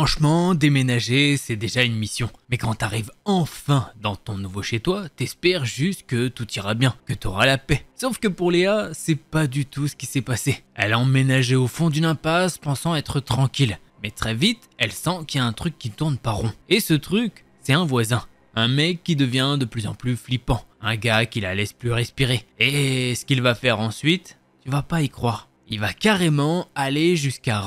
Franchement, déménager, c'est déjà une mission. Mais quand t'arrives enfin dans ton nouveau chez toi, t'espères juste que tout ira bien, que t'auras la paix. Sauf que pour Léa, c'est pas du tout ce qui s'est passé. Elle a emménagé au fond d'une impasse pensant être tranquille. Mais très vite, elle sent qu'il y a un truc qui tourne pas rond. Et ce truc, c'est un voisin. Un mec qui devient de plus en plus flippant. Un gars qui la laisse plus respirer. Et ce qu'il va faire ensuite, tu vas pas y croire. Il va carrément aller jusqu'à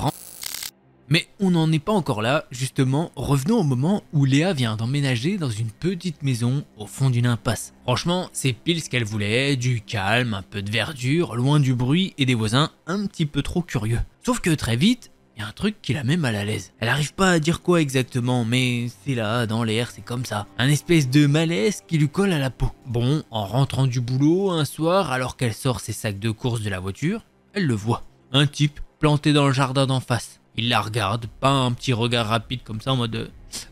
Mais on n'en est pas encore là, justement, revenons au moment où Léa vient d'emménager dans une petite maison au fond d'une impasse. Franchement, c'est pile ce qu'elle voulait, du calme, un peu de verdure, loin du bruit et des voisins un petit peu trop curieux. Sauf que très vite, il y a un truc qui la met mal à l'aise. Elle arrive pas à dire quoi exactement, mais c'est là, dans l'air, c'est comme ça. Un espèce de malaise qui lui colle à la peau. Bon, en rentrant du boulot un soir, alors qu'elle sort ses sacs de course de la voiture, elle le voit. Un type planté dans le jardin d'en face. Il la regarde, pas un petit regard rapide comme ça en mode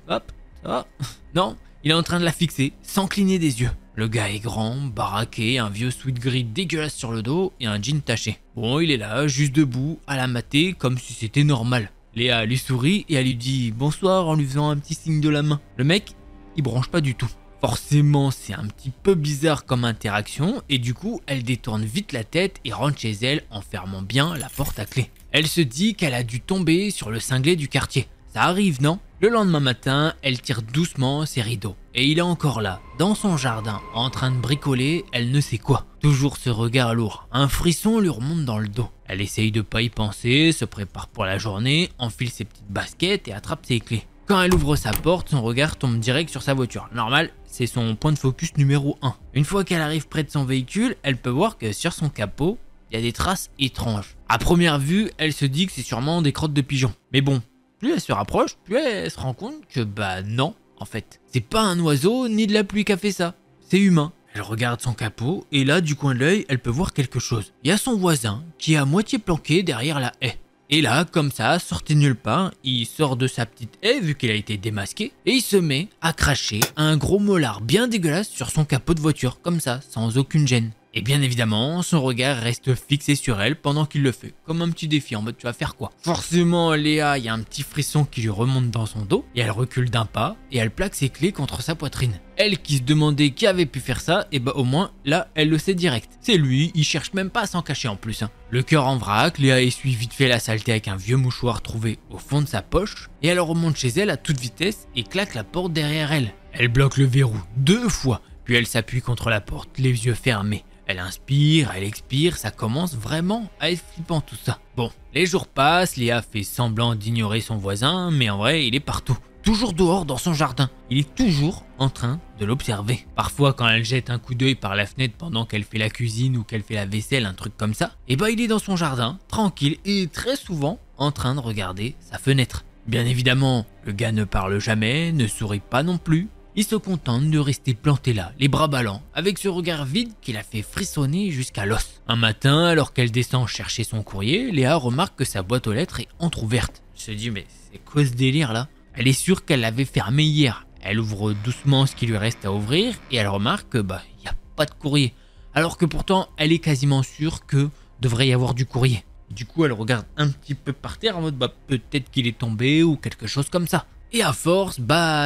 hop, ça va. Non, il est en train de la fixer, sans cligner des yeux. Le gars est grand, baraqué, un vieux sweat gris dégueulasse sur le dos et un jean taché. Bon, il est là, juste debout, à la mater, comme si c'était normal. Léa lui sourit et elle lui dit bonsoir en lui faisant un petit signe de la main. Le mec, il branche pas du tout. Forcément, c'est un petit peu bizarre comme interaction et du coup, elle détourne vite la tête et rentre chez elle en fermant bien la porte à clé. Elle se dit qu'elle a dû tomber sur le cinglé du quartier. Ça arrive, non? Le lendemain matin, elle tire doucement ses rideaux. Et il est encore là, dans son jardin, en train de bricoler, elle ne sait quoi. Toujours ce regard lourd. Un frisson lui remonte dans le dos. Elle essaye de pas y penser, se prépare pour la journée, enfile ses petites baskets et attrape ses clés. Quand elle ouvre sa porte, son regard tombe direct sur sa voiture. Normal, c'est son point de focus numéro 1. Une fois qu'elle arrive près de son véhicule, elle peut voir que sur son capot, il y a des traces étranges. À première vue, elle se dit que c'est sûrement des crottes de pigeons. Mais bon, plus elle se rapproche, plus elle se rend compte que non, en fait. C'est pas un oiseau ni de la pluie qui a fait ça. C'est humain. Elle regarde son capot et là, du coin de l'œil, elle peut voir quelque chose. Il y a son voisin qui est à moitié planqué derrière la haie. Et là, comme ça, sorti de nulle part, il sort de sa petite haie vu qu'il a été démasqué et il se met à cracher un gros molar bien dégueulasse sur son capot de voiture, comme ça, sans aucune gêne. Et bien évidemment, son regard reste fixé sur elle pendant qu'il le fait, comme un petit défi en mode tu vas faire quoi. Forcément, Léa, il y a un petit frisson qui lui remonte dans son dos et elle recule d'un pas et elle plaque ses clés contre sa poitrine. Elle qui se demandait qui avait pu faire ça, et au moins là, elle le sait direct. C'est lui, il cherche même pas à s'en cacher en plus. Le cœur en vrac, Léa essuie vite fait la saleté avec un vieux mouchoir trouvé au fond de sa poche et elle remonte chez elle à toute vitesse et claque la porte derrière elle. Elle bloque le verrou 2 fois, puis elle s'appuie contre la porte, les yeux fermés. Elle inspire, elle expire, ça commence vraiment à être flippant tout ça. Bon, les jours passent, Léa fait semblant d'ignorer son voisin, mais en vrai, il est partout. Toujours dehors dans son jardin. Il est toujours en train de l'observer. Parfois, quand elle jette un coup d'œil par la fenêtre pendant qu'elle fait la cuisine ou qu'elle fait la vaisselle, un truc comme ça, il est dans son jardin, tranquille et très souvent en train de regarder sa fenêtre. Bien évidemment, le gars ne parle jamais, ne sourit pas non plus. Il se contente de rester planté là, les bras ballants, avec ce regard vide qui la fait frissonner jusqu'à l'os. Un matin, alors qu'elle descend chercher son courrier, Léa remarque que sa boîte aux lettres est entrouverte. Elle se dit mais c'est quoi ce délire là? Elle est sûre qu'elle l'avait fermée hier. Elle ouvre doucement ce qui lui reste à ouvrir et elle remarque que y a pas de courrier. Alors que pourtant, elle est quasiment sûre que devrait y avoir du courrier. Du coup, elle regarde un petit peu par terre en mode peut-être qu'il est tombé ou quelque chose comme ça. Et à force,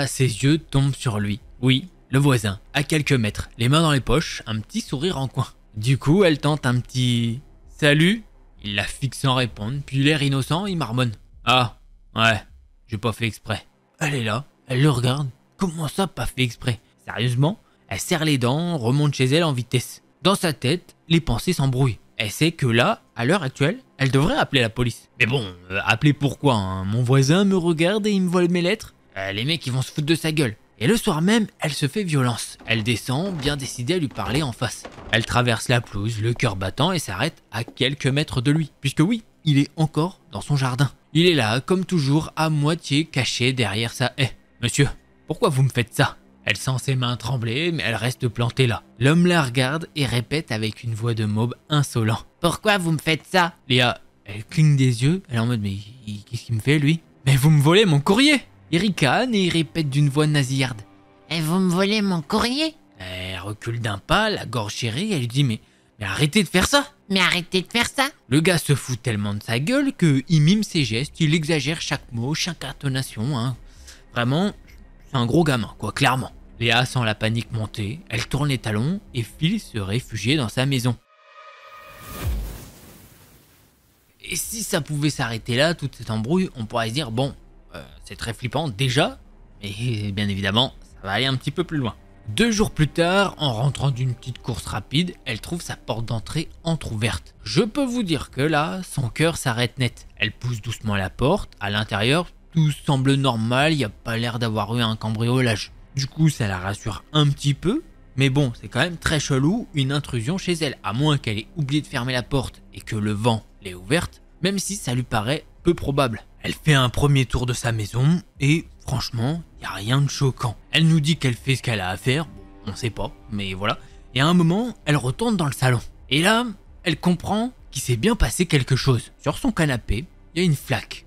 ses yeux tombent sur lui. Oui, le voisin, à quelques mètres, les mains dans les poches, un petit sourire en coin. Du coup, elle tente un petit « Salut ?» Il la fixe sans répondre, puis l'air innocent, il marmonne. « Ah, ouais, j'ai pas fait exprès. » Elle est là, elle le regarde. Comment ça, pas fait exprès? Sérieusement? Elle serre les dents, remonte chez elle en vitesse. Dans sa tête, les pensées s'embrouillent. Elle sait que là, à l'heure actuelle, elle devrait appeler la police. Mais bon, appeler pourquoi hein? Mon voisin me regarde et il me vole mes lettres. Les mecs, ils vont se foutre de sa gueule. Et le soir même, elle se fait violence. Elle descend, bien décidée à lui parler en face. Elle traverse la pelouse, le cœur battant, et s'arrête à quelques mètres de lui. Puisque oui, il est encore dans son jardin. Il est là, comme toujours, à moitié caché derrière sa haie. « Monsieur, pourquoi vous me faites ça ?» Elle sent ses mains trembler, mais elle reste plantée là. L'homme la regarde et répète avec une voix de mob insolent. « Pourquoi vous me faites ça ?» Léa, elle cligne des yeux, elle est en mode « Mais qu'est-ce qu'il me fait lui ?»« Mais vous me volez mon courrier !» Il ricane et il répète d'une voix nasillarde. « Et vous me volez mon courrier ?» Elle recule d'un pas, la gorge serrée, elle lui dit « Mais Mais arrêtez de faire ça! Mais arrêtez de faire ça! Le gars se fout tellement de sa gueule qu'il mime ses gestes, il exagère chaque mot, chaque intonation, hein. Vraiment, c'est un gros gamin, quoi, clairement. Léa sent la panique monter, elle tourne les talons et file se réfugier dans sa maison. Et si ça pouvait s'arrêter là, toute cette embrouille, on pourrait se dire, bon, c'est très flippant déjà, mais bien évidemment, ça va aller un petit peu plus loin. 2 jours plus tard, en rentrant d'une petite course rapide, elle trouve sa porte d'entrée entrouverte. Je peux vous dire que là, son cœur s'arrête net. Elle pousse doucement la porte, à l'intérieur, tout semble normal, il n'y a pas l'air d'avoir eu un cambriolage. Du coup, ça la rassure un petit peu, mais bon, c'est quand même très chelou, une intrusion chez elle, à moins qu'elle ait oublié de fermer la porte et que le vent l'ait ouverte, même si ça lui paraît peu probable. Elle fait un premier tour de sa maison et franchement, il n'y a rien de choquant. Elle nous dit qu'elle fait ce qu'elle a à faire, bon, on sait pas, mais voilà. Et à un moment, elle retourne dans le salon. Et là, elle comprend qu'il s'est bien passé quelque chose. Sur son canapé, il y a une flaque.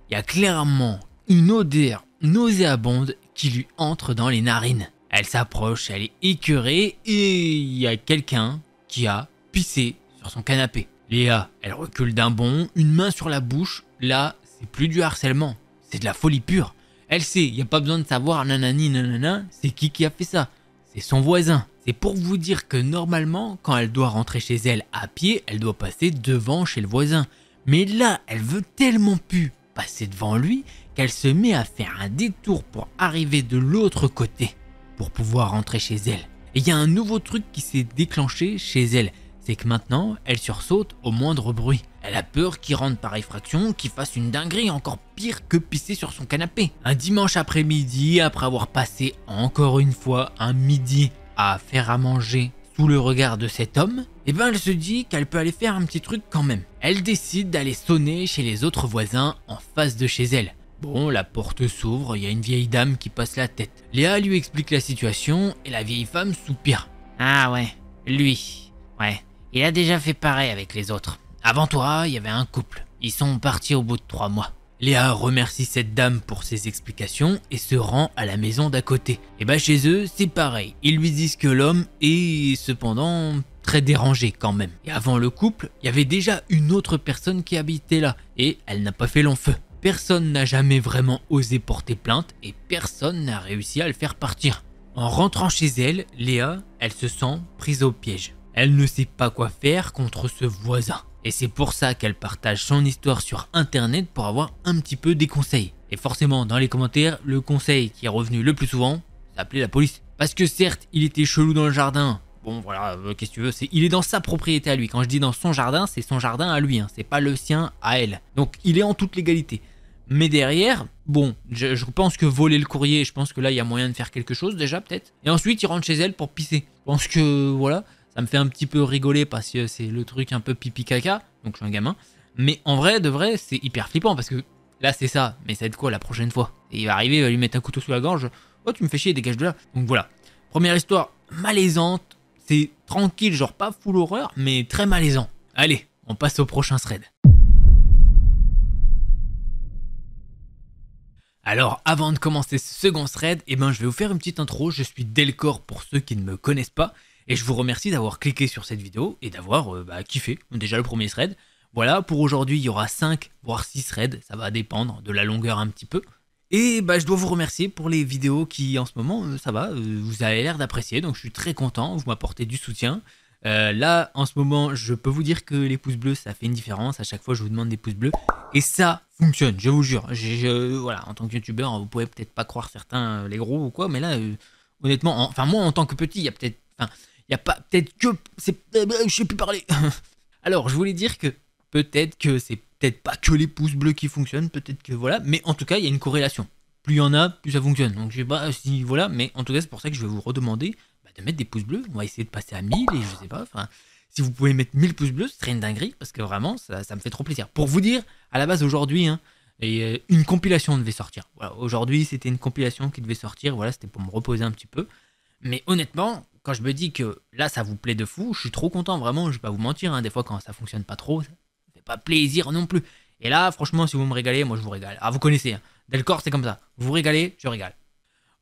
Il y a clairement une odeur nauséabonde qui lui entre dans les narines. Elle s'approche, elle est écœurée et il y a quelqu'un qui a pissé sur son canapé. Léa, elle recule d'un bond, une main sur la bouche. Là, c'est plus du harcèlement, c'est de la folie pure. Elle sait, il n'y a pas besoin de savoir nanani nanana, c'est qui a fait ça. C'est son voisin. C'est pour vous dire que normalement, quand elle doit rentrer chez elle à pied, elle doit passer devant chez le voisin. Mais là, elle veut tellement plus passer devant lui qu'elle se met à faire un détour pour arriver de l'autre côté pour pouvoir rentrer chez elle. Et il y a un nouveau truc qui s'est déclenché chez elle. C'est que maintenant, elle sursaute au moindre bruit. Elle a peur qu'il rentre par effraction, qu'il fasse une dinguerie encore pire que pisser sur son canapé. Un dimanche après-midi, après avoir passé encore une fois un midi à faire à manger sous le regard de cet homme, et ben elle se dit qu'elle peut aller faire un petit truc quand même. Elle décide d'aller sonner chez les autres voisins en face de chez elle. Bon, la porte s'ouvre, il y a une vieille dame qui passe la tête. Léa lui explique la situation et la vieille femme soupire. Ah ouais, lui, ouais. Il a déjà fait pareil avec les autres. Avant toi, il y avait un couple. Ils sont partis au bout de 3 mois. Léa remercie cette dame pour ses explications et se rend à la maison d'à côté. Et bah chez eux, c'est pareil. Ils lui disent que l'homme est cependant très dérangé quand même. Et avant le couple, il y avait déjà une autre personne qui habitait là et elle n'a pas fait long feu. Personne n'a jamais vraiment osé porter plainte et personne n'a réussi à le faire partir. En rentrant chez elle, Léa, elle se sent prise au piège. Elle ne sait pas quoi faire contre ce voisin. Et c'est pour ça qu'elle partage son histoire sur internet pour avoir un petit peu des conseils. Et forcément, dans les commentaires, le conseil qui est revenu le plus souvent, c'est appeler la police. Parce que certes, il était chelou dans le jardin. Bon voilà, qu'est-ce que tu veux, il est dans sa propriété à lui. Quand je dis dans son jardin, c'est son jardin à lui, hein, c'est pas le sien à elle. Donc il est en toute légalité. Mais derrière, bon, je pense que voler le courrier, je pense que là il y a moyen de faire quelque chose déjà peut-être. Et ensuite il rentre chez elle pour pisser. Je pense que voilà, ça me fait un petit peu rigoler parce que c'est le truc un peu pipi caca, donc je suis un gamin. Mais en vrai, de vrai, c'est hyper flippant parce que là c'est ça, mais ça va être quoi la prochaine fois? Et il va arriver, il va lui mettre un couteau sous la gorge. Oh tu me fais chier, dégage de là. Donc voilà, première histoire malaisante, c'est tranquille, genre pas full horreur, mais très malaisant. Allez, on passe au prochain thread. Alors avant de commencer ce second thread, je vais vous faire une petite intro. Je suis Delcor pour ceux qui ne me connaissent pas. Et je vous remercie d'avoir cliqué sur cette vidéo et d'avoir kiffé déjà le premier thread. Voilà, pour aujourd'hui il y aura 5 voire 6 threads, ça va dépendre de la longueur un petit peu. Et je dois vous remercier pour les vidéos qui en ce moment, ça va, vous avez l'air d'apprécier, donc je suis très content, vous m'apportez du soutien. Là, en ce moment, je peux vous dire que les pouces bleus, ça fait une différence. À chaque fois, je vous demande des pouces bleus. Et ça fonctionne, je vous jure. Voilà, en tant que youtubeur, vous pouvez peut-être pas croire certains, les gros ou quoi, mais là, honnêtement, moi, en tant que petit, il y a peut-être... il y a pas... Peut-être que... je sais plus parler. Alors, je voulais dire que peut-être que c'est peut-être pas que les pouces bleus qui fonctionnent, peut-être que voilà. Mais en tout cas, il y a une corrélation. Plus il y en a, plus ça fonctionne. Donc, je sais pas si... Voilà, mais en tout cas, c'est pour ça que je vais vous redemander de mettre des pouces bleus. On va essayer de passer à 1000 et je sais pas, si vous pouvez mettre 1000 pouces bleus, ce serait une dinguerie parce que vraiment ça me fait trop plaisir. Pour vous dire, à la base aujourd'hui, une compilation devait sortir. Voilà, aujourd'hui c'était une compilation qui devait sortir, voilà, c'était pour me reposer un petit peu. Mais honnêtement, quand je me dis que là ça vous plaît de fou, je suis trop content, vraiment, je vais pas vous mentir, des fois quand ça fonctionne pas trop, ça fait pas plaisir non plus. Et là, franchement, si vous me régalez, moi je vous régale. Ah, vous connaissez, Delcor c'est comme ça, vous régalez, je régale.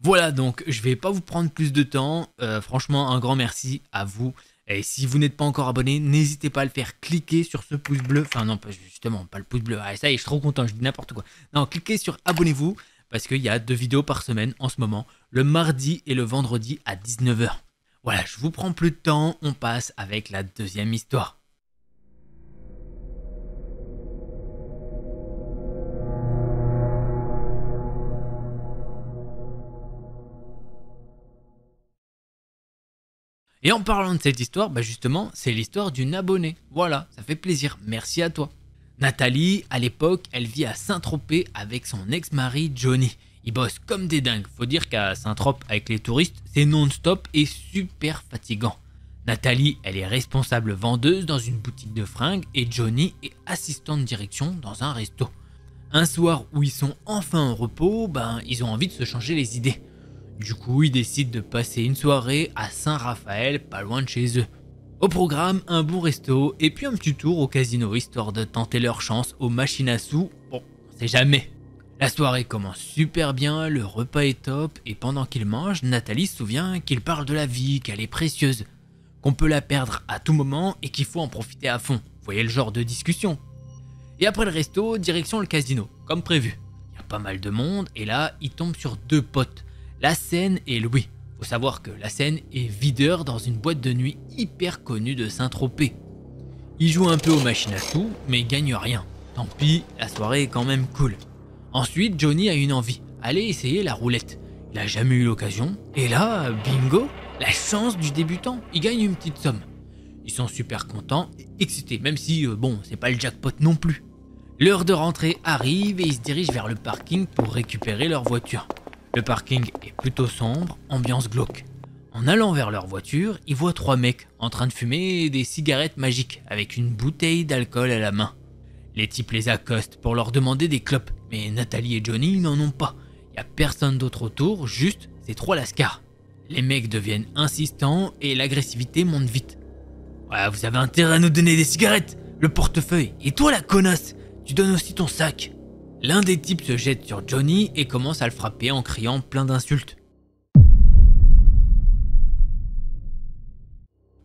Voilà, donc je vais pas vous prendre plus de temps. Franchement, un grand merci à vous Et si vous n'êtes pas encore abonné, n'hésitez pas à le faire. Cliquez sur ce pouce bleu. Enfin non, justement, pas le pouce bleu. Ah, ça y est, je suis trop content, je dis n'importe quoi. Non, cliquez sur abonnez-vous parce qu'il y a 2 vidéos par semaine en ce moment, le mardi et le vendredi à 19 h. Voilà, je vous prends plus de temps, on passe avec la deuxième histoire. Et en parlant de cette histoire, justement, c'est l'histoire d'une abonnée. Voilà, ça fait plaisir, merci à toi. Nathalie, à l'époque, elle vit à Saint-Tropez avec son ex-mari Johnny. Ils bossent comme des dingues. Faut dire qu'à Saint-Tropez, avec les touristes, c'est non-stop et super fatigant. Nathalie, elle est responsable vendeuse dans une boutique de fringues et Johnny est assistant de direction dans un resto. Un soir où ils sont enfin en repos, ils ont envie de se changer les idées. Du coup, ils décident de passer une soirée à Saint-Raphaël, pas loin de chez eux. Au programme, un bon resto et puis un petit tour au casino, histoire de tenter leur chance aux machines à sous. Bon, on sait jamais. La soirée commence super bien, le repas est top et pendant qu'ils mangent, Nathalie se souvient qu'il parle de la vie, qu'elle est précieuse, qu'on peut la perdre à tout moment et qu'il faut en profiter à fond. Vous voyez le genre de discussion. Et après le resto, direction le casino, comme prévu. Il y a pas mal de monde et là, ils tombent sur 2 potes. Lassène et Louis. Faut savoir que Lassène est videur dans une boîte de nuit hyper connue de Saint-Tropez. Il joue un peu aux machines à sous, mais il gagne rien. Tant pis, la soirée est quand même cool. Ensuite, Johnny a une envie, aller essayer la roulette. Il a jamais eu l'occasion, et là, bingo, la chance du débutant, il gagne une petite somme. Ils sont super contents et excités, même si, c'est pas le jackpot non plus. L'heure de rentrée arrive et ils se dirigent vers le parking pour récupérer leur voiture. Le parking est plutôt sombre, ambiance glauque. En allant vers leur voiture, ils voient 3 mecs en train de fumer des cigarettes magiques avec une bouteille d'alcool à la main. Les types les accostent pour leur demander des clopes, mais Nathalie et Johnny n'en ont pas. Il n'y a personne d'autre autour, juste ces 3 lascars. Les mecs deviennent insistants et l'agressivité monte vite. Ouais, vous avez intérêt à nous donner des cigarettes, le portefeuille, et toi la connasse, tu donnes aussi ton sac. L'un des types se jette sur Johnny et commence à le frapper en criant plein d'insultes.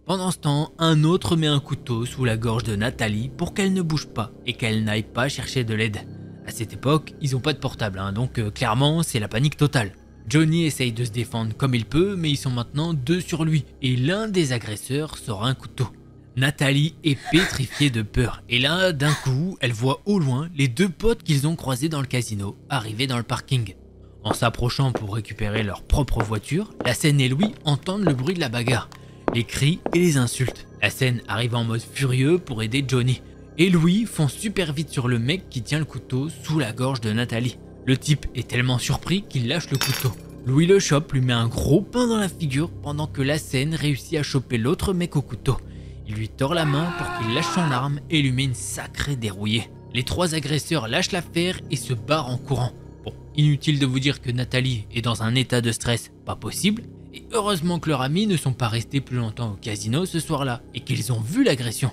Pendant ce temps, un autre met un couteau sous la gorge de Nathalie pour qu'elle ne bouge pas et qu'elle n'aille pas chercher de l'aide. À cette époque, ils ont pas de portable, donc clairement c'est la panique totale. Johnny essaye de se défendre comme il peut, mais ils sont maintenant 2 sur lui et l'un des agresseurs sort un couteau. Nathalie est pétrifiée de peur et là, d'un coup, elle voit au loin les 2 potes qu'ils ont croisés dans le casino arriver dans le parking. En s'approchant pour récupérer leur propre voiture, Lassène et Louis entendent le bruit de la bagarre, les cris et les insultes. Lassène arrive en mode furieux pour aider Johnny et Louis fonce super vite sur le mec qui tient le couteau sous la gorge de Nathalie. Le type est tellement surpris qu'il lâche le couteau. Louis le chope, lui met un gros pain dans la figure pendant que Lassène réussit à choper l'autre mec au couteau. Il lui tord la main pour qu'il lâche son arme et lui met une sacrée dérouillée. Les 3 agresseurs lâchent l'affaire et se barrent en courant. Bon, inutile de vous dire que Nathalie est dans un état de stress pas possible. Et heureusement que leurs amis ne sont pas restés plus longtemps au casino ce soir-là et qu'ils ont vu l'agression.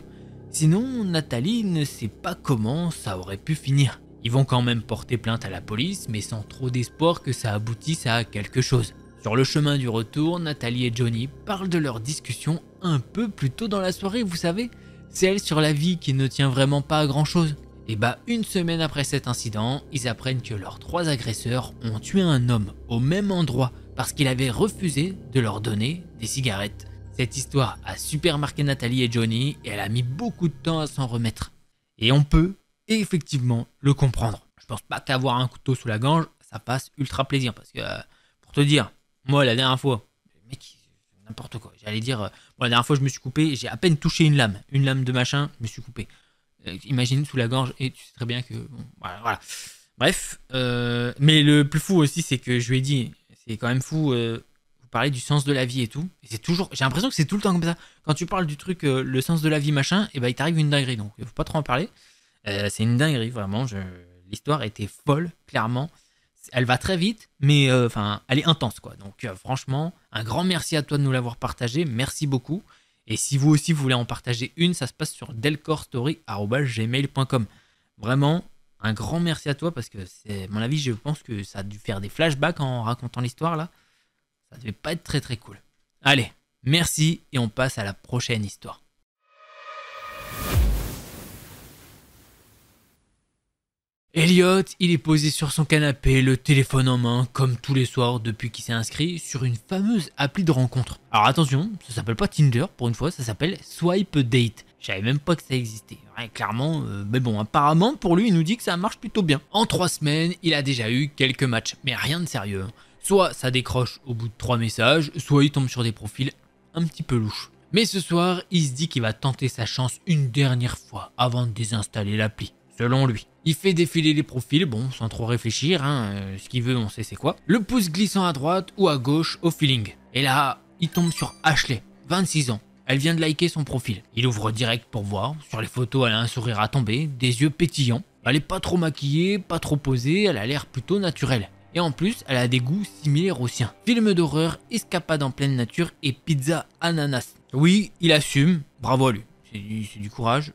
Sinon, Nathalie ne sait pas comment ça aurait pu finir. Ils vont quand même porter plainte à la police, mais sans trop d'espoir que ça aboutisse à quelque chose. Sur le chemin du retour, Nathalie et Johnny parlent de leur discussion un peu plus tôt dans la soirée, vous savez, celle sur la vie qui ne tient vraiment pas à grand chose. Et une semaine après cet incident, ils apprennent que leurs 3 agresseurs ont tué un homme au même endroit parce qu'il avait refusé de leur donner des cigarettes. Cette histoire a super marqué Nathalie et Johnny et elle a mis beaucoup de temps à s'en remettre. Et on peut effectivement le comprendre. Je pense pas qu'avoir un couteau sous la gorge, ça passe ultra plaisir parce que, pour te dire, moi la dernière fois, mec, n'importe quoi, j'allais dire, la dernière fois je me suis coupé, j'ai à peine touché une lame de machin, je me suis coupé. Imagine sous la gorge et tu sais très bien que, voilà. Bref, mais le plus fou aussi c'est que je lui ai dit, c'est quand même fou, vous parlez du sens de la vie et tout, et c'est toujours, j'ai l'impression que c'est tout le temps comme ça, quand tu parles du truc, le sens de la vie machin, et il t'arrive une dinguerie, donc il faut pas trop en parler, c'est une dinguerie vraiment, l'histoire était folle, clairement. Elle va très vite, mais elle est intense, quoi. Donc franchement, un grand merci à toi de nous l'avoir partagé, merci beaucoup. Et si vous aussi vous voulez en partager une, ça se passe sur delcorstory@gmail.com. Vraiment, un grand merci à toi parce que c'est, à mon avis, je pense que ça a dû faire des flashbacks en racontant l'histoire là. Ça devait pas être très très cool. Allez, Merci et on passe à la prochaine histoire. Elliot, il est posé sur son canapé, le téléphone en main, comme tous les soirs depuis qu'il s'est inscrit sur une fameuse appli de rencontre. Alors attention, ça s'appelle pas Tinder pour une fois, ça s'appelle Swipe Date. Je savais même pas que ça existait. Ouais, clairement, mais bon, apparemment pour lui, il nous dit que ça marche plutôt bien. En 3 semaines, il a déjà eu quelques matchs, mais rien de sérieux. Soit ça décroche au bout de 3 messages, soit il tombe sur des profils un petit peu louches. Mais ce soir, il se dit qu'il va tenter sa chance une dernière fois avant de désinstaller l'appli. Selon lui. Il fait défiler les profils, bon, sans trop réfléchir, ce qu'il veut, on sait c'est quoi. Le pouce glissant à droite ou à gauche au feeling. Et là, il tombe sur Ashley, 26 ans. Elle vient de liker son profil. Il ouvre direct pour voir. Sur les photos, elle a un sourire à tomber, des yeux pétillants. Elle est pas trop maquillée, pas trop posée, elle a l'air plutôt naturelle. Et en plus, elle a des goûts similaires aux siens. Film d'horreur, escapade en pleine nature et pizza ananas. Oui, il assume, bravo à lui. C'est du courage.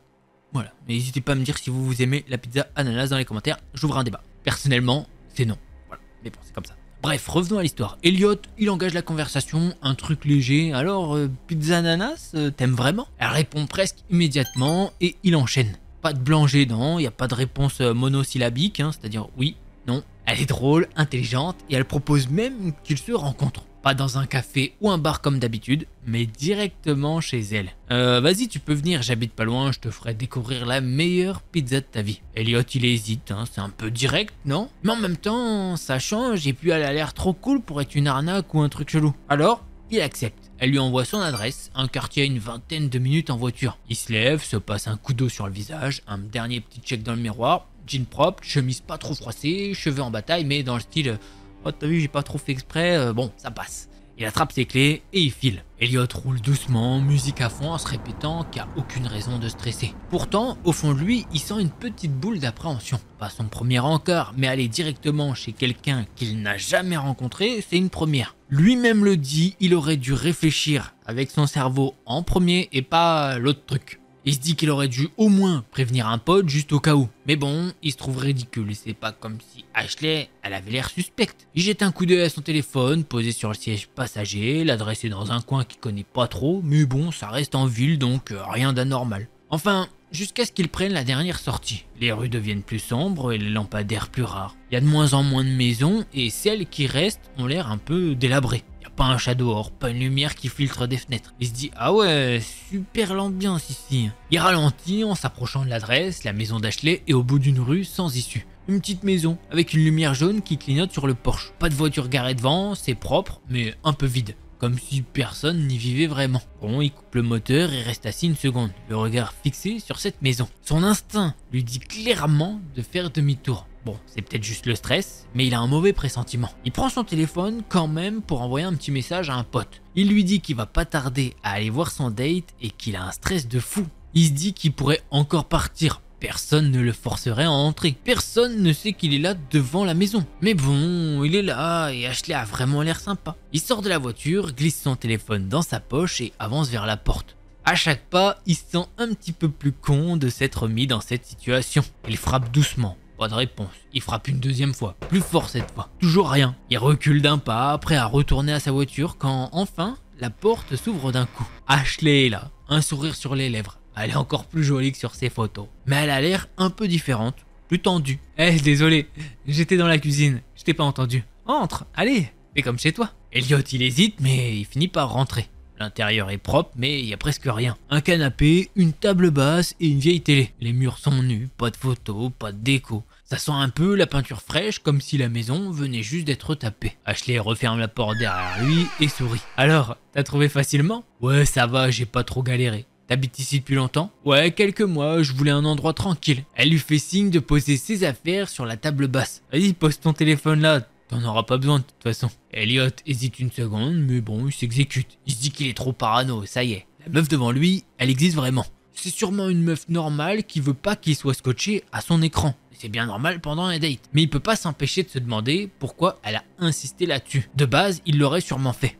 Voilà, n'hésitez pas à me dire si vous aimez la pizza ananas dans les commentaires, j'ouvre un débat. Personnellement, c'est non. Voilà, mais bon, c'est comme ça. Bref, revenons à l'histoire. Elliot, il engage la conversation, un truc léger. Alors, pizza ananas, t'aimes vraiment? Elle répond presque immédiatement et il enchaîne. Pas de blanc jet, non, il n'y a pas de réponse monosyllabique, c'est-à-dire oui, non. Elle est drôle, intelligente et elle propose même qu'ils se rencontrent. Pas dans un café ou un bar comme d'habitude, mais directement chez elle. Vas-y, tu peux venir, j'habite pas loin, je te ferai découvrir la meilleure pizza de ta vie. Elliot, il hésite, c'est un peu direct, non? Mais en même temps, ça change et puis elle a l'air trop cool pour être une arnaque ou un truc chelou. Alors, il accepte. Elle lui envoie son adresse, un quartier à une vingtaine de minutes en voiture. Il se lève, se passe un coup d'eau sur le visage, un dernier petit check dans le miroir, jean propre, chemise pas trop froissée, cheveux en bataille, mais dans le style... Oh t'as vu, j'ai pas trop fait exprès, bon, ça passe. Il attrape ses clés et il file. Elliot roule doucement, musique à fond en se répétant qu'il n'y a aucune raison de stresser. Pourtant, au fond de lui, il sent une petite boule d'appréhension. Pas son premier encart, mais aller directement chez quelqu'un qu'il n'a jamais rencontré, c'est une première. Lui-même le dit, il aurait dû réfléchir avec son cerveau en premier et pas l'autre truc. Il se dit qu'il aurait dû au moins prévenir un pote juste au cas où. Mais bon, il se trouve ridicule. C'est pas comme si Ashley, elle avait l'air suspecte. Il jette un coup d'œil à son téléphone, posé sur le siège passager. L'adresse est dans un coin qu'il connaît pas trop. Mais bon, ça reste en ville, donc rien d'anormal. Enfin, jusqu'à ce qu'ils prennent la dernière sortie. Les rues deviennent plus sombres et les lampadaires plus rares. Il y a de moins en moins de maisons et celles qui restent ont l'air un peu délabrées. Pas un chat dehors, pas une lumière qui filtre des fenêtres. Il se dit ah ouais, super l'ambiance ici. Il ralentit en s'approchant de l'adresse, la maison d'Ashley est au bout d'une rue sans issue. Une petite maison avec une lumière jaune qui clignote sur le porche. Pas de voiture garée devant, c'est propre mais un peu vide. Comme si personne n'y vivait vraiment. Bon, il coupe le moteur et reste assis une seconde, le regard fixé sur cette maison. Son instinct lui dit clairement de faire demi-tour. Bon, c'est peut-être juste le stress, mais il a un mauvais pressentiment. Il prend son téléphone quand même pour envoyer un petit message à un pote. Il lui dit qu'il va pas tarder à aller voir son date et qu'il a un stress de fou. Il se dit qu'il pourrait encore partir. Personne ne le forcerait à entrer. Personne ne sait qu'il est là devant la maison. Mais bon, il est là et Ashley a vraiment l'air sympa. Il sort de la voiture, glisse son téléphone dans sa poche et avance vers la porte. À chaque pas, il se sent un petit peu plus con de s'être mis dans cette situation. Il frappe doucement. Pas de réponse. Il frappe une deuxième fois. Plus fort cette fois. Toujours rien. Il recule d'un pas, prêt à retourner à sa voiture quand, enfin, la porte s'ouvre d'un coup. Ashley est là, un sourire sur les lèvres. Elle est encore plus jolie que sur ses photos. Mais elle a l'air un peu différente, plus tendue. Désolé, j'étais dans la cuisine, je t'ai pas entendu. Entre, allez, fais comme chez toi. Elliot, il hésite, mais il finit par rentrer. L'intérieur est propre, mais il y a presque rien. Un canapé, une table basse et une vieille télé. Les murs sont nus, pas de photos, pas de déco. Ça sent un peu la peinture fraîche, comme si la maison venait juste d'être tapée. Ashley referme la porte derrière lui et sourit. Alors, t'as trouvé facilement? Ouais, ça va, j'ai pas trop galéré. T'habites ici depuis longtemps? Ouais, quelques mois, je voulais un endroit tranquille. Elle lui fait signe de poser ses affaires sur la table basse. Vas-y, pose ton téléphone là. T'en auras pas besoin de toute façon. Elliot hésite une seconde, mais bon, il s'exécute. Il se dit qu'il est trop parano, ça y est. La meuf devant lui, elle existe vraiment. C'est sûrement une meuf normale qui veut pas qu'il soit scotché à son écran. C'est bien normal pendant un date. Mais il peut pas s'empêcher de se demander pourquoi elle a insisté là-dessus. De base, il l'aurait sûrement fait.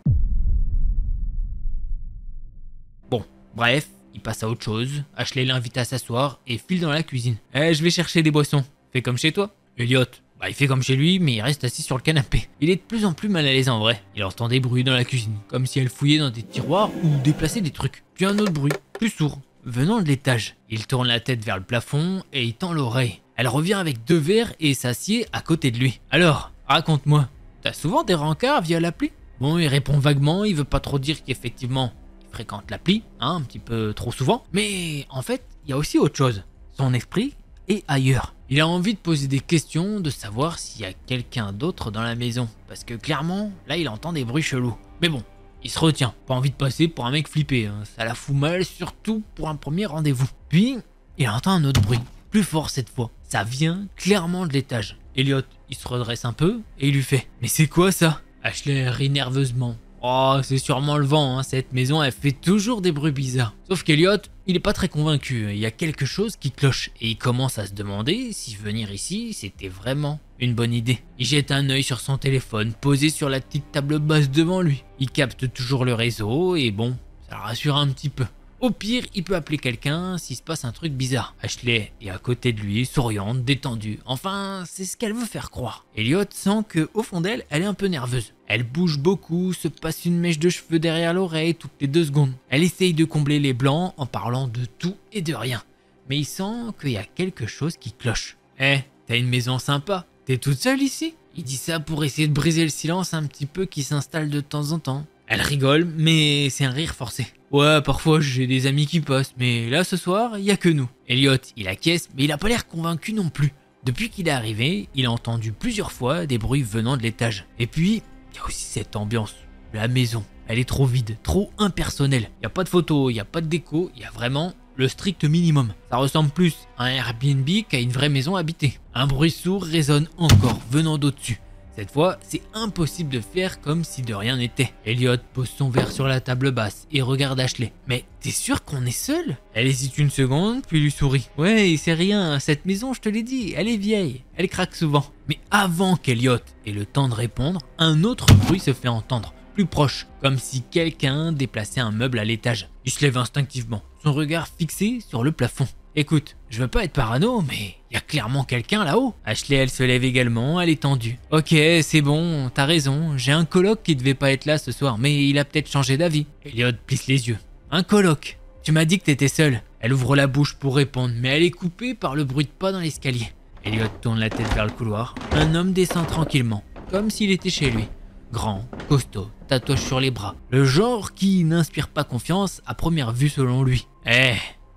Bon, bref, il passe à autre chose. Ashley l'invite à s'asseoir et file dans la cuisine. Je vais chercher des boissons. Fais comme chez toi. Elliot, Bah, il fait comme chez lui, mais il reste assis sur le canapé. Il est de plus en plus mal à l'aise en vrai. Il entend des bruits dans la cuisine, comme si elle fouillait dans des tiroirs ou déplaçait des trucs. Puis un autre bruit, plus sourd, venant de l'étage. Il tourne la tête vers le plafond et il tend l'oreille. Elle revient avec 2 verres et s'assied à côté de lui. Alors, raconte-moi, t'as souvent des rencarts via l'appli? Bon, il répond vaguement, il veut pas trop dire qu'effectivement, il fréquente l'appli, un petit peu trop souvent. Mais en fait, il y a aussi autre chose. Son esprit est ailleurs. Il a envie de poser des questions, de savoir s'il y a quelqu'un d'autre dans la maison. Parce que clairement, là il entend des bruits chelous. Mais bon, il se retient. Pas envie de passer pour un mec flippé, hein. Ça la fout mal, surtout pour un premier rendez-vous. Puis, il entend un autre bruit. Plus fort cette fois. Ça vient clairement de l'étage. Elliot, il se redresse un peu et il lui fait « Mais c'est quoi ça ?» Ashley rit nerveusement. Oh, c'est sûrement le vent, hein. Cette maison elle fait toujours des bruits bizarres. Sauf qu'Elliot, il est pas très convaincu, il y a quelque chose qui cloche et il commence à se demander si venir ici c'était vraiment une bonne idée. Il jette un œil sur son téléphone posé sur la petite table basse devant lui. Il capte toujours le réseau et bon, ça le rassure un petit peu. Au pire, il peut appeler quelqu'un s'il se passe un truc bizarre. Ashley est à côté de lui, souriante, détendue. Enfin, c'est ce qu'elle veut faire croire. Elliot sent que au fond d'elle, elle est un peu nerveuse. Elle bouge beaucoup, se passe une mèche de cheveux derrière l'oreille toutes les 2 secondes. Elle essaye de combler les blancs en parlant de tout et de rien. Mais il sent qu'il y a quelque chose qui cloche. T'as une maison sympa. T'es toute seule ici? Il dit ça pour essayer de briser le silence un petit peu qui s'installe de temps en temps. Elle rigole, mais c'est un rire forcé. Ouais, parfois j'ai des amis qui passent, mais là ce soir, il y a que nous. Elliot, il acquiesce, mais il a pas l'air convaincu non plus. Depuis qu'il est arrivé, il a entendu plusieurs fois des bruits venant de l'étage. Et puis, il y a aussi cette ambiance. La maison, elle est trop vide, trop impersonnelle. Il n'y a pas de photos, il n'y a pas de déco, il y a vraiment le strict minimum. Ça ressemble plus à un Airbnb qu'à une vraie maison habitée. Un bruit sourd résonne encore, venant d'au-dessus. Cette fois, c'est impossible de faire comme si de rien n'était. Elliot pose son verre sur la table basse et regarde Ashley. Mais t'es sûr qu'on est seul? Elle hésite une seconde, puis lui sourit. Ouais, c'est rien, cette maison, je te l'ai dit, elle est vieille, elle craque souvent. Mais avant qu'Elliot ait le temps de répondre, un autre bruit se fait entendre, plus proche, comme si quelqu'un déplaçait un meuble à l'étage. Il se lève instinctivement, son regard fixé sur le plafond. Écoute, je veux pas être parano, mais il y a clairement quelqu'un là-haut. Ashley, elle se lève également, elle est tendue. Ok, c'est bon, t'as raison, j'ai un coloc qui devait pas être là ce soir, mais il a peut-être changé d'avis. Elliot plisse les yeux. Un coloc? Tu m'as dit que t'étais seule. Elle ouvre la bouche pour répondre, mais elle est coupée par le bruit de pas dans l'escalier. Elliot tourne la tête vers le couloir. Un homme descend tranquillement, comme s'il était chez lui. Grand, costaud, tatouage sur les bras. Le genre qui n'inspire pas confiance à première vue selon lui.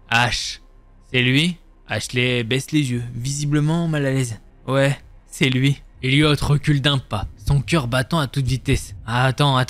Ash. C'est lui? Ashley baisse les yeux, visiblement mal à l'aise. Ouais, c'est lui. Elliot recule d'un pas, son cœur battant à toute vitesse. Attends.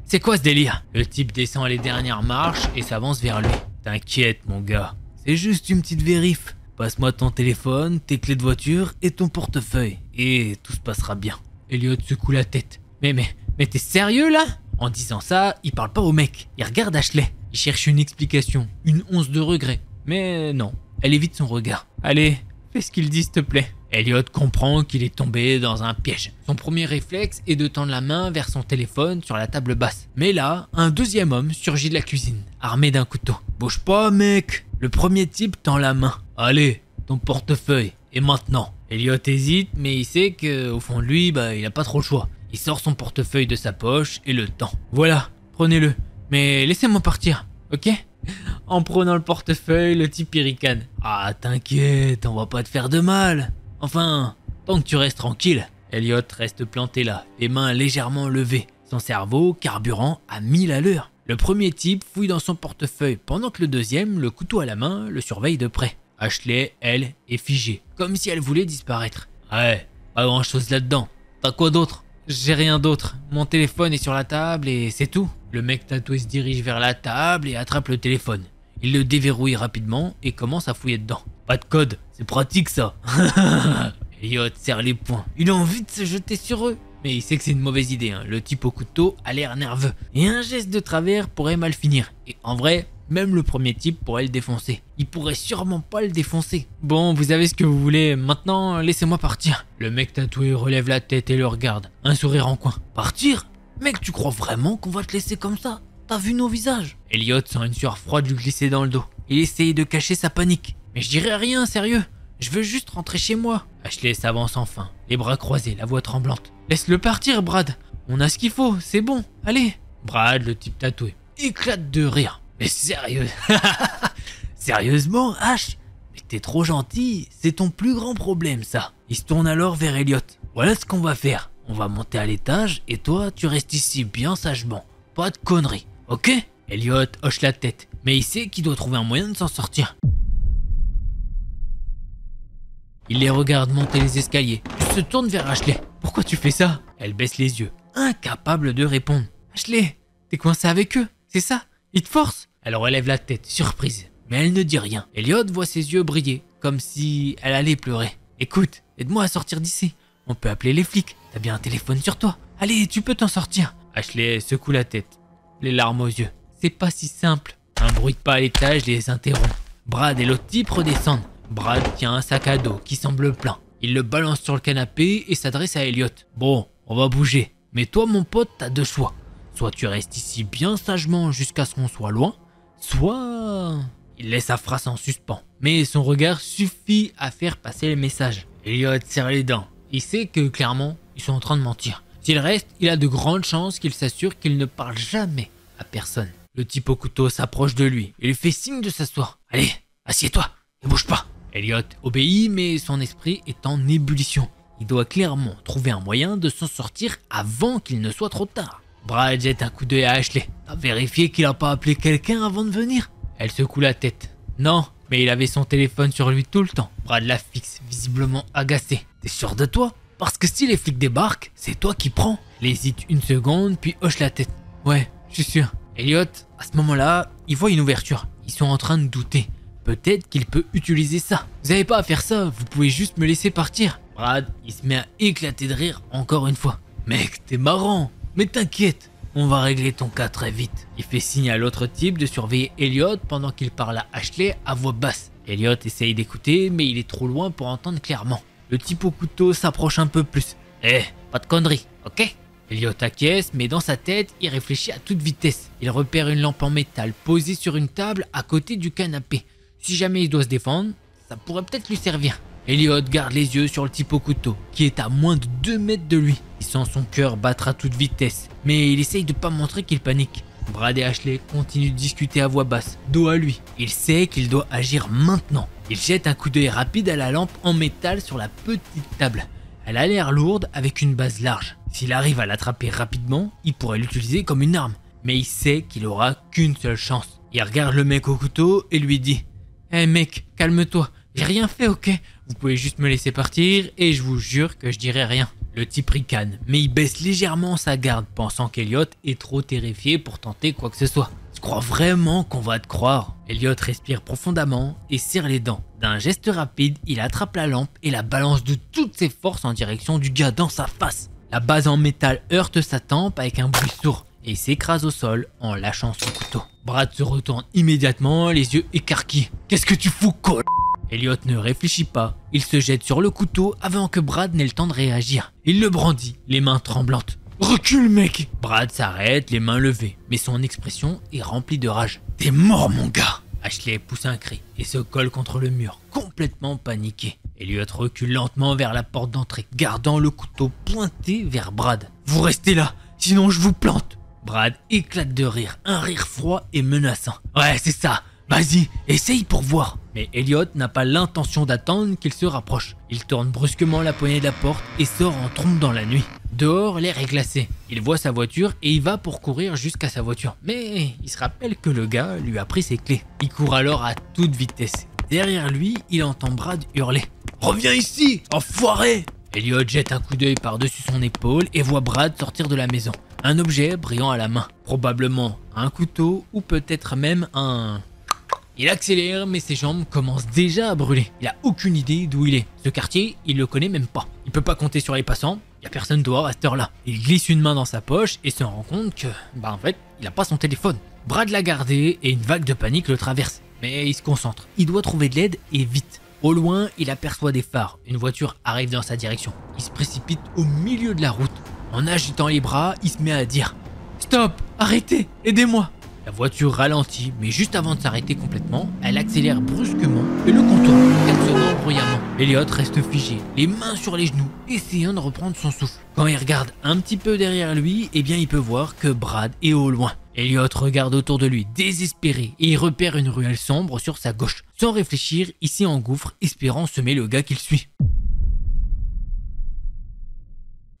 C'est quoi ce délire? Le type descend les dernières marches et s'avance vers lui. T'inquiète mon gars, c'est juste une petite vérif. Passe-moi ton téléphone, tes clés de voiture et ton portefeuille. Et tout se passera bien. Elliot secoue la tête. Mais t'es sérieux là? En disant ça, il parle pas au mec. Il regarde Ashley. Il cherche une explication, une once de regret. Mais non, elle évite son regard. Allez, fais ce qu'il dit s'il te plaît. Elliot comprend qu'il est tombé dans un piège. Son premier réflexe est de tendre la main vers son téléphone sur la table basse. Mais là, un deuxième homme surgit de la cuisine, armé d'un couteau. Bouge pas mec! Le premier type tend la main. Allez, ton portefeuille. Et maintenant? Elliot hésite, mais il sait qu'au fond de lui, il a pas trop le choix. Il sort son portefeuille de sa poche et le tend. Voilà, prenez-le. Mais laissez-moi partir, ok? En prenant le portefeuille, le type y ricane. Ah t'inquiète, on va pas te faire de mal. Enfin, tant que tu restes tranquille. Elliot reste planté là, les mains légèrement levées, son cerveau carburant à 1000 à l'heure. Le premier type fouille dans son portefeuille pendant que le deuxième, le couteau à la main, le surveille de près. Ashley, elle, est figée, comme si elle voulait disparaître. Ouais, pas grand chose là-dedans. T'as quoi d'autre? J'ai rien d'autre. Mon téléphone est sur la table et c'est tout. Le mec tatoué se dirige vers la table et attrape le téléphone. Il le déverrouille rapidement et commence à fouiller dedans. Pas de code, c'est pratique ça. Elliot serre les poings. Il a envie de se jeter sur eux. Mais il sait que c'est une mauvaise idée, hein. Le type au couteau a l'air nerveux. Et un geste de travers pourrait mal finir. Et en vrai, même le premier type pourrait le défoncer. Il pourrait sûrement pas le défoncer. Bon, vous avez ce que vous voulez, maintenant laissez-moi partir. Le mec tatoué relève la tête et le regarde, un sourire en coin. Partir? Mec, tu crois vraiment qu'on va te laisser comme ça? T'as vu nos visages? Elliot sent une sueur froide lui glisser dans le dos. Il essaye de cacher sa panique. Mais je dirais rien, sérieux. Je veux juste rentrer chez moi. Ashley s'avance enfin, les bras croisés, la voix tremblante. Laisse-le partir, Brad. On a ce qu'il faut, c'est bon, allez. Brad, le type tatoué, éclate de rire. Mais sérieux? Sérieusement, Ash? Mais t'es trop gentil, c'est ton plus grand problème ça. Il se tourne alors vers Elliot. Voilà ce qu'on va faire. On va monter à l'étage et toi, tu restes ici bien sagement. Pas de conneries, ok? Elliot hoche la tête, mais il sait qu'il doit trouver un moyen de s'en sortir. Il les regarde monter les escaliers, puis se tourne vers Ashley. Pourquoi tu fais ça? Elle baisse les yeux, incapable de répondre. Ashley, t'es coincé avec eux, c'est ça? Ils te forcent? Elle relève la tête, surprise, mais elle ne dit rien. Elliot voit ses yeux briller, comme si elle allait pleurer. Écoute, aide-moi à sortir d'ici. On peut appeler les flics, t'as bien un téléphone sur toi. Allez, tu peux t'en sortir. Ashley secoue la tête, les larmes aux yeux. C'est pas si simple. Un bruit de pas à l'étage les interrompt. Brad et l'autre type redescendent. Brad tient un sac à dos qui semble plein. Il le balance sur le canapé et s'adresse à Elliot. Bon, on va bouger. Mais toi, mon pote, t'as deux choix. Soit tu restes ici bien sagement jusqu'à ce qu'on soit loin, soit... Il laisse sa phrase en suspens. Mais son regard suffit à faire passer le message. Elliot serre les dents. Il sait que, clairement, ils sont en train de mentir. S'il reste, il a de grandes chances qu'il s'assure qu'il ne parle jamais à personne. Le type au couteau s'approche de lui et lui fait signe de s'asseoir. Allez, assieds-toi et bouge pas. Elliot obéit, mais son esprit est en ébullition. Il doit clairement trouver un moyen de s'en sortir avant qu'il ne soit trop tard. Brad jette un coup d'œil à Ashley. T'as vérifié qu'il a pas appelé quelqu'un avant de venir? Elle secoue la tête. Non, mais il avait son téléphone sur lui tout le temps. Brad la fixe, visiblement agacé. T'es sûr de toi? Parce que si les flics débarquent, c'est toi qui prends. Il hésite une seconde, puis hoche la tête. Ouais, je suis sûr. Elliot, à ce moment-là, il voit une ouverture. Ils sont en train de douter. Peut-être qu'il peut utiliser ça. Vous avez pas à faire ça, vous pouvez juste me laisser partir. Brad, il se met à éclater de rire encore une fois. Mec, t'es marrant. Mais t'inquiète, on va régler ton cas très vite. Il fait signe à l'autre type de surveiller Elliot pendant qu'il parle à Ashley à voix basse. Elliot essaye d'écouter, mais il est trop loin pour entendre clairement. Le type au couteau s'approche un peu plus. Pas de conneries, ok? Elliot acquiesce, mais dans sa tête, il réfléchit à toute vitesse. Il repère une lampe en métal posée sur une table à côté du canapé. Si jamais il doit se défendre, ça pourrait peut-être lui servir. Elliot garde les yeux sur le type au couteau, qui est à moins de 2 mètres de lui. Il sent son cœur battre à toute vitesse, mais il essaye de pas montrer qu'il panique. Brad et Ashley continuent de discuter à voix basse, dos à lui. Il sait qu'il doit agir maintenant. Il jette un coup d'œil rapide à la lampe en métal sur la petite table. Elle a l'air lourde avec une base large. S'il arrive à l'attraper rapidement, il pourrait l'utiliser comme une arme. Mais il sait qu'il aura qu'une seule chance. Il regarde le mec au couteau et lui dit « Hey mec, calme-toi, j'ai rien fait, ok? Vous pouvez juste me laisser partir et je vous jure que je dirai rien. » Le type ricane, mais il baisse légèrement sa garde, pensant qu'Elliot est trop terrifié pour tenter quoi que ce soit. « Tu crois vraiment qu'on va te croire ?» Elliot respire profondément et serre les dents. D'un geste rapide, il attrape la lampe et la balance de toutes ses forces en direction du gars dans sa face. La base en métal heurte sa tempe avec un bruit sourd et s'écrase au sol en lâchant son couteau. Brad se retourne immédiatement, les yeux écarquillés. « Qu'est-ce que tu fous, col ?» Elliot ne réfléchit pas. Il se jette sur le couteau avant que Brad n'ait le temps de réagir. Il le brandit, les mains tremblantes. « Recule, mec !» Brad s'arrête, les mains levées, mais son expression est remplie de rage. « T'es mort, mon gars !» Ashley pousse un cri et se colle contre le mur, complètement paniqué. Elliot recule lentement vers la porte d'entrée, gardant le couteau pointé vers Brad. « Vous restez là, sinon je vous plante !» Brad éclate de rire, un rire froid et menaçant. « Ouais, c'est ça, vas-y, essaye pour voir !» Mais Elliot n'a pas l'intention d'attendre qu'il se rapproche. Il tourne brusquement la poignée de la porte et sort en trombe dans la nuit. Dehors, l'air est glacé. Il voit sa voiture et il va pour courir jusqu'à sa voiture. Mais il se rappelle que le gars lui a pris ses clés. Il court alors à toute vitesse. Derrière lui, il entend Brad hurler. « Reviens ici, enfoiré !» Elliot jette un coup d'œil par-dessus son épaule et voit Brad sortir de la maison. Un objet brillant à la main. Probablement un couteau ou peut-être même un... Il accélère, mais ses jambes commencent déjà à brûler. Il a aucune idée d'où il est. Ce quartier, il le connaît même pas. Il peut pas compter sur les passants. Y a personne dehors à cette heure-là. Il glisse une main dans sa poche et se rend compte que, en fait, il a pas son téléphone. Brad l'a gardé et une vague de panique le traverse. Mais il se concentre. Il doit trouver de l'aide et vite. Au loin, il aperçoit des phares. Une voiture arrive dans sa direction. Il se précipite au milieu de la route. En agitant les bras, il se met à dire « Stop, arrêtez, aidez-moi !» La voiture ralentit, mais juste avant de s'arrêter complètement, elle accélère brusquement et le contourne, klaxonnant bruyamment. Elliot reste figé, les mains sur les genoux, essayant de reprendre son souffle. Quand il regarde un petit peu derrière lui, eh bien il peut voir que Brad est au loin. Elliot regarde autour de lui, désespéré, et il repère une ruelle sombre sur sa gauche. Sans réfléchir, il s'y engouffre, espérant semer le gars qu'il suit.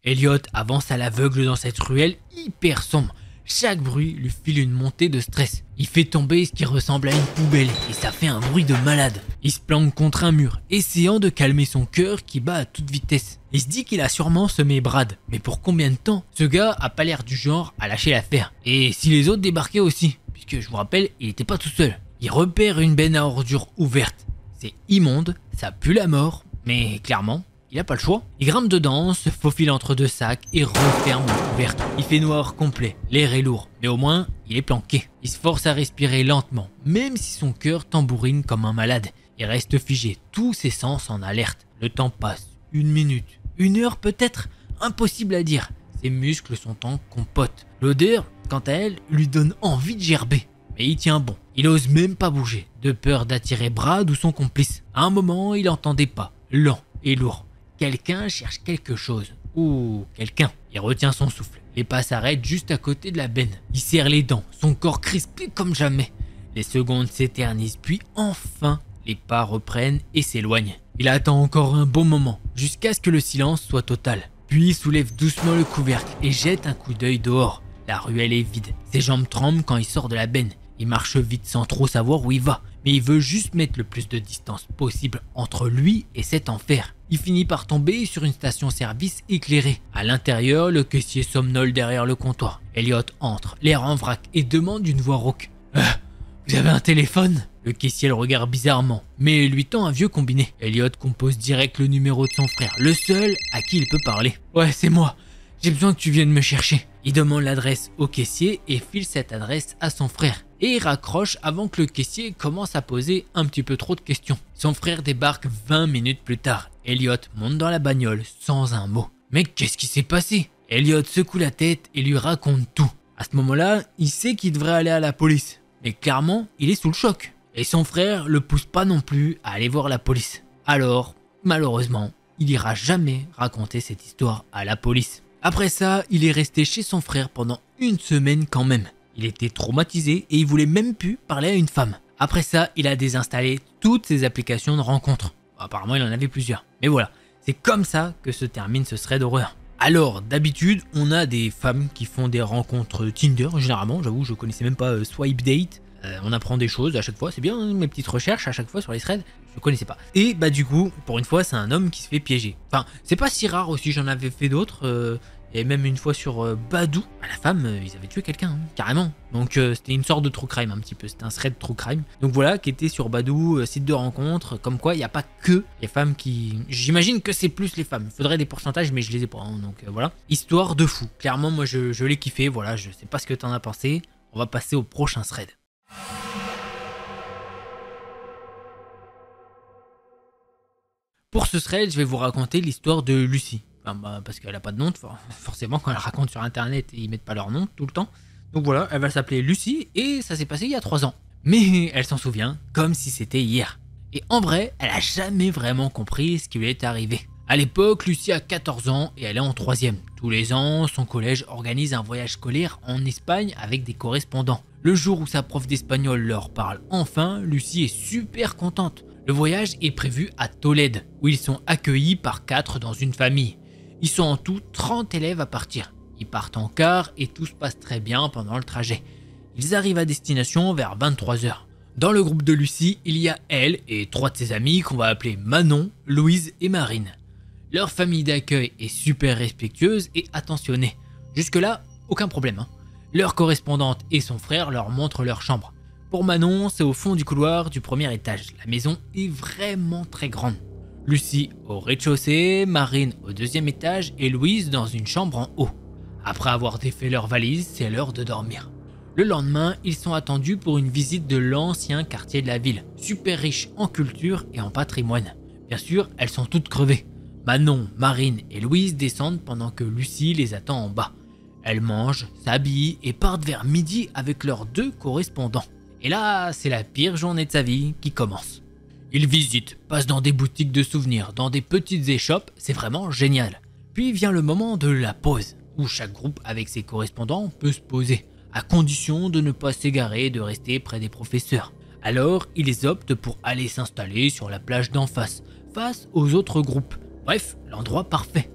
Elliot avance à l'aveugle dans cette ruelle hyper sombre. Chaque bruit lui file une montée de stress. Il fait tomber ce qui ressemble à une poubelle et ça fait un bruit de malade. Il se planque contre un mur, essayant de calmer son cœur qui bat à toute vitesse. Il se dit qu'il a sûrement semé Brad, mais pour combien de temps? Ce gars a pas l'air du genre à lâcher l'affaire. Et si les autres débarquaient aussi? Puisque je vous rappelle, il était pas tout seul. Il repère une benne à ordures ouverte. C'est immonde, ça pue la mort, mais clairement, il a pas le choix. Il grimpe dedans, se faufile entre deux sacs et referme le couvercle. Il fait noir complet, l'air est lourd, mais au moins, il est planqué. Il se force à respirer lentement, même si son cœur tambourine comme un malade. Il reste figé, tous ses sens en alerte. Le temps passe, 1 minute, 1 heure peut-être, impossible à dire. Ses muscles sont en compote. L'odeur, quant à elle, lui donne envie de gerber. Mais il tient bon, il ose même pas bouger, de peur d'attirer Brad ou son complice. À un moment, il entend des pas, lents et lourds. Quelqu'un cherche quelque chose. Ou quelqu'un. Il retient son souffle. Les pas s'arrêtent juste à côté de la benne. Il serre les dents, son corps crispé comme jamais. Les secondes s'éternisent, puis enfin, les pas reprennent et s'éloignent. Il attend encore un bon moment, jusqu'à ce que le silence soit total. Puis il soulève doucement le couvercle et jette un coup d'œil dehors. La ruelle est vide. Ses jambes tremblent quand il sort de la benne. Il marche vite sans trop savoir où il va, mais il veut juste mettre le plus de distance possible entre lui et cet enfer. Il finit par tomber sur une station-service éclairée. À l'intérieur, le caissier somnole derrière le comptoir. Elliot entre, l'air en vrac, et demande d'une voix rauque. Vous avez un téléphone? Le caissier le regarde bizarrement, mais lui tend un vieux combiné. Elliot compose direct le numéro de son frère, le seul à qui il peut parler. Ouais, c'est moi. J'ai besoin que tu viennes me chercher. Il demande l'adresse au caissier et file cette adresse à son frère. Et il raccroche avant que le caissier commence à poser un petit peu trop de questions. Son frère débarque 20 minutes plus tard. Elliot monte dans la bagnole sans un mot. Mais qu'est-ce qui s'est passé? Elliot secoue la tête et lui raconte tout. À ce moment-là, il sait qu'il devrait aller à la police. Mais clairement, il est sous le choc. Et son frère le pousse pas non plus à aller voir la police. Alors, malheureusement, il ira jamais raconter cette histoire à la police. Après ça, il est resté chez son frère pendant 1 semaine quand même. Il était traumatisé et il voulait même plus parler à une femme. Après ça, il a désinstallé toutes ses applications de rencontres. Apparemment, il en avait plusieurs. Mais voilà, c'est comme ça que se termine ce thread d'horreur. Alors, d'habitude, on a des femmes qui font des rencontres Tinder, généralement. J'avoue, je connaissais même pas Swipe Date. On apprend des choses à chaque fois, c'est bien, hein, mes petites recherches à chaque fois sur les threads, je connaissais pas. Et bah du coup, pour une fois, c'est un homme qui se fait piéger. Enfin, c'est pas si rare aussi, j'en avais fait d'autres. Et même une fois sur Badoo, la femme, ils avaient tué quelqu'un, hein, carrément. Donc c'était une sorte de true crime un petit peu, c'était un thread true crime. Donc voilà, qui était sur Badoo, site de rencontre, comme quoi il n'y a pas que les femmes qui... J'imagine que c'est plus les femmes, il faudrait des pourcentages mais je les ai pas, hein, donc voilà. Histoire de fou, clairement moi je l'ai kiffé, voilà, je sais pas ce que t'en as pensé. On va passer au prochain thread. Pour ce thread, je vais vous raconter l'histoire de Lucie. Enfin, parce qu'elle a pas de nom, forcément quand elle raconte sur internet, ils mettent pas leur nom tout le temps. Donc voilà, elle va s'appeler Lucie et ça s'est passé il y a 3 ans. Mais elle s'en souvient comme si c'était hier. Et en vrai, elle a jamais vraiment compris ce qui lui est arrivé. À l'époque, Lucie a 14 ans et elle est en 3e. Tous les ans, son collège organise un voyage scolaire en Espagne avec des correspondants. Le jour où sa prof d'espagnol leur parle enfin, Lucie est super contente. Le voyage est prévu à Tolède, où ils sont accueillis par 4 dans une famille. Ils sont en tout 30 élèves à partir. Ils partent en car et tout se passe très bien pendant le trajet. Ils arrivent à destination vers 23h. Dans le groupe de Lucie, il y a elle et 3 de ses amies qu'on va appeler Manon, Louise et Marine. Leur famille d'accueil est super respectueuse et attentionnée. Jusque-là, aucun problème, hein. Leur correspondante et son frère leur montrent leur chambre. Pour Manon, c'est au fond du couloir du 1er étage. La maison est vraiment très grande. Lucie au rez-de-chaussée, Marine au 2e étage et Louise dans une chambre en haut. Après avoir défait leurs valises, c'est l'heure de dormir. Le lendemain, ils sont attendus pour une visite de l'ancien quartier de la ville, super riche en culture et en patrimoine. Bien sûr, elles sont toutes crevées. Manon, Marine et Louise descendent pendant que Lucie les attend en bas. Elles mangent, s'habillent et partent vers midi avec leurs 2 correspondants. Et là, c'est la pire journée de sa vie qui commence. Ils visitent, passent dans des boutiques de souvenirs, dans des petites échoppes, c'est vraiment génial. Puis vient le moment de la pause, où chaque groupe avec ses correspondants peut se poser, à condition de ne pas s'égarer et de rester près des professeurs. Alors, ils optent pour aller s'installer sur la plage d'en face, face aux autres groupes. Bref, l'endroit parfait.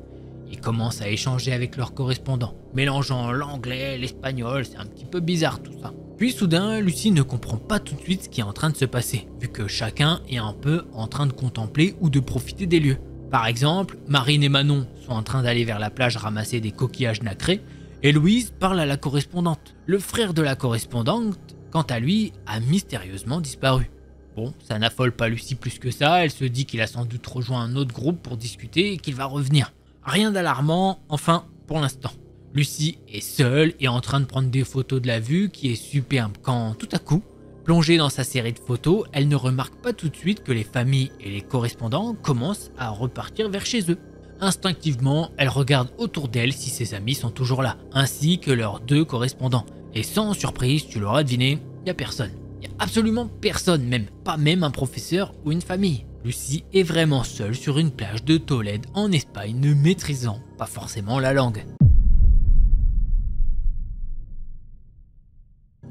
Ils commencent à échanger avec leurs correspondants, mélangeant l'anglais, l'espagnol, c'est un petit peu bizarre tout ça. Puis soudain, Lucie ne comprend pas tout de suite ce qui est en train de se passer, vu que chacun est un peu en train de contempler ou de profiter des lieux. Par exemple, Marine et Manon sont en train d'aller vers la plage ramasser des coquillages nacrés, et Louise parle à la correspondante. Le frère de la correspondante, quant à lui, a mystérieusement disparu. Bon, ça n'affole pas Lucie plus que ça, elle se dit qu'il a sans doute rejoint un autre groupe pour discuter et qu'il va revenir. Rien d'alarmant, enfin, pour l'instant. Lucie est seule et en train de prendre des photos de la vue qui est superbe quand, tout à coup, plongée dans sa série de photos, elle ne remarque pas tout de suite que les familles et les correspondants commencent à repartir vers chez eux. Instinctivement, elle regarde autour d'elle si ses amis sont toujours là, ainsi que leurs 2 correspondants. Et sans surprise, tu l'auras deviné, il n'y a personne. Il n'y a absolument personne même, pas même un professeur ou une famille. Lucie est vraiment seule sur une plage de Tolède en Espagne, ne maîtrisant pas forcément la langue.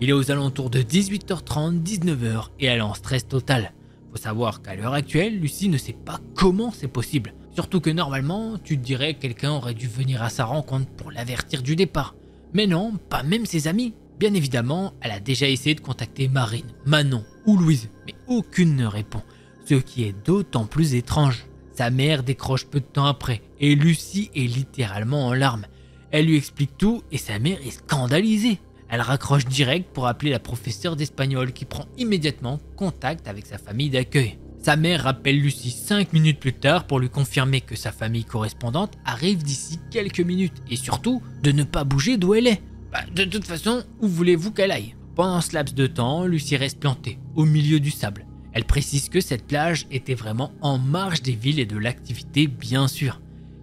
Il est aux alentours de 18h30, 19h et elle est en stress total. Faut savoir qu'à l'heure actuelle, Lucie ne sait pas comment c'est possible. Surtout que normalement, tu te dirais que quelqu'un aurait dû venir à sa rencontre pour l'avertir du départ. Mais non, pas même ses amis. Bien évidemment, elle a déjà essayé de contacter Marine, Manon ou Louise, mais aucune ne répond. Ce qui est d'autant plus étrange. Sa mère décroche peu de temps après et Lucie est littéralement en larmes. Elle lui explique tout et sa mère est scandalisée. Elle raccroche direct pour appeler la professeure d'espagnol qui prend immédiatement contact avec sa famille d'accueil. Sa mère rappelle Lucie 5 minutes plus tard pour lui confirmer que sa famille correspondante arrive d'ici quelques minutes et surtout de ne pas bouger d'où elle est. De toute façon, où voulez-vous qu'elle aille? Pendant ce laps de temps, Lucie reste plantée au milieu du sable. Elle précise que cette plage était vraiment en marge des villes et de l'activité bien sûr.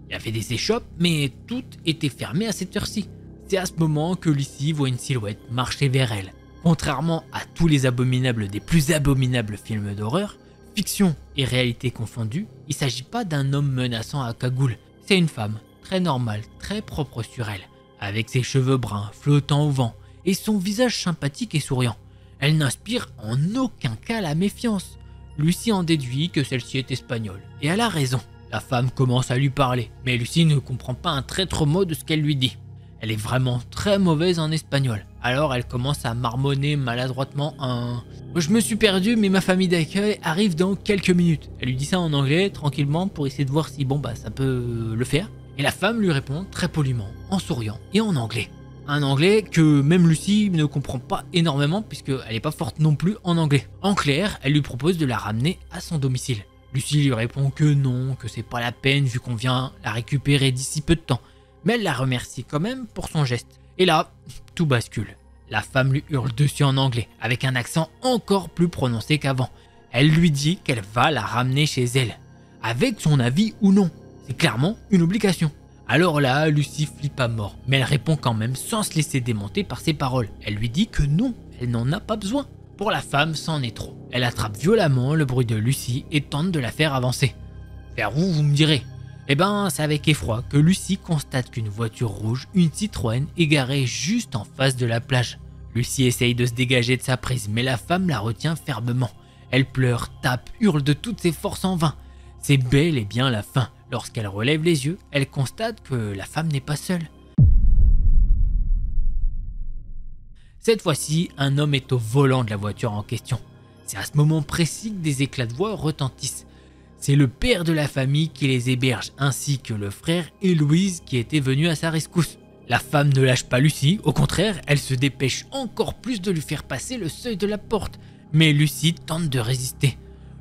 Il y avait des échoppes mais toutes étaient fermées à cette heure-ci. C'est à ce moment que Lucie voit une silhouette marcher vers elle. Contrairement à tous les abominables des plus abominables films d'horreur, fiction et réalité confondues, il ne s'agit pas d'un homme menaçant à cagoule. C'est une femme très normale, très propre sur elle, avec ses cheveux bruns flottant au vent et son visage sympathique et souriant. Elle n'inspire en aucun cas la méfiance. Lucie en déduit que celle-ci est espagnole et elle a raison. La femme commence à lui parler, mais Lucie ne comprend pas un traître mot de ce qu'elle lui dit. Elle est vraiment très mauvaise en espagnol. Alors elle commence à marmonner maladroitement un « Je me suis perdu mais ma famille d'accueil arrive dans quelques minutes ». Elle lui dit ça en anglais tranquillement pour essayer de voir si ça peut le faire. Et la femme lui répond très poliment, en souriant et en anglais. Un anglais que même Lucie ne comprend pas énormément puisqu'elle n'est pas forte non plus en anglais. En clair, elle lui propose de la ramener à son domicile. Lucie lui répond que non, que c'est pas la peine vu qu'on vient la récupérer d'ici peu de temps. Mais elle la remercie quand même pour son geste. Et là, tout bascule. La femme lui hurle dessus en anglais, avec un accent encore plus prononcé qu'avant. Elle lui dit qu'elle va la ramener chez elle, avec son avis ou non. C'est clairement une obligation. Alors là, Lucie flippe à mort, mais elle répond quand même sans se laisser démonter par ses paroles. Elle lui dit que non, elle n'en a pas besoin. Pour la femme, c'en est trop. Elle attrape violemment le bruit de Lucie et tente de la faire avancer. Vers où, vous me direz ? C'est avec effroi que Lucie constate qu'une voiture rouge, une Citroën, est garée juste en face de la plage. Lucie essaye de se dégager de sa prise, mais la femme la retient fermement. Elle pleure, tape, hurle de toutes ses forces en vain. C'est bel et bien la fin. Lorsqu'elle relève les yeux, elle constate que la femme n'est pas seule. Cette fois-ci, un homme est au volant de la voiture en question. C'est à ce moment précis que des éclats de voix retentissent. C'est le père de la famille qui les héberge, ainsi que le frère et Louise qui étaient venus à sa rescousse. La femme ne lâche pas Lucie, au contraire, elle se dépêche encore plus de lui faire passer le seuil de la porte. Mais Lucie tente de résister.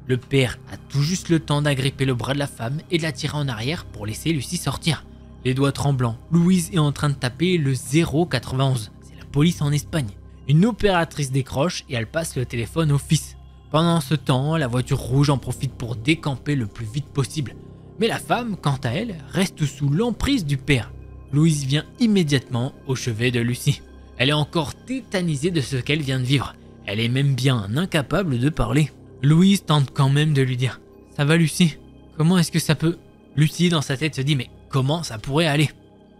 Le père a tout juste le temps d'agripper le bras de la femme et de la tirer en arrière pour laisser Lucie sortir. Les doigts tremblants, Louise est en train de taper le 091. C'est la police en Espagne. Une opératrice décroche et elle passe le téléphone au fils. Pendant ce temps, la voiture rouge en profite pour décamper le plus vite possible. Mais la femme, quant à elle, reste sous l'emprise du père. Louise vient immédiatement au chevet de Lucie. Elle est encore tétanisée de ce qu'elle vient de vivre. Elle est même bien incapable de parler. Louise tente quand même de lui dire « Ça va Lucie? Comment est-ce que ça peut ?» Lucie dans sa tête se dit « Mais comment ça pourrait aller ?»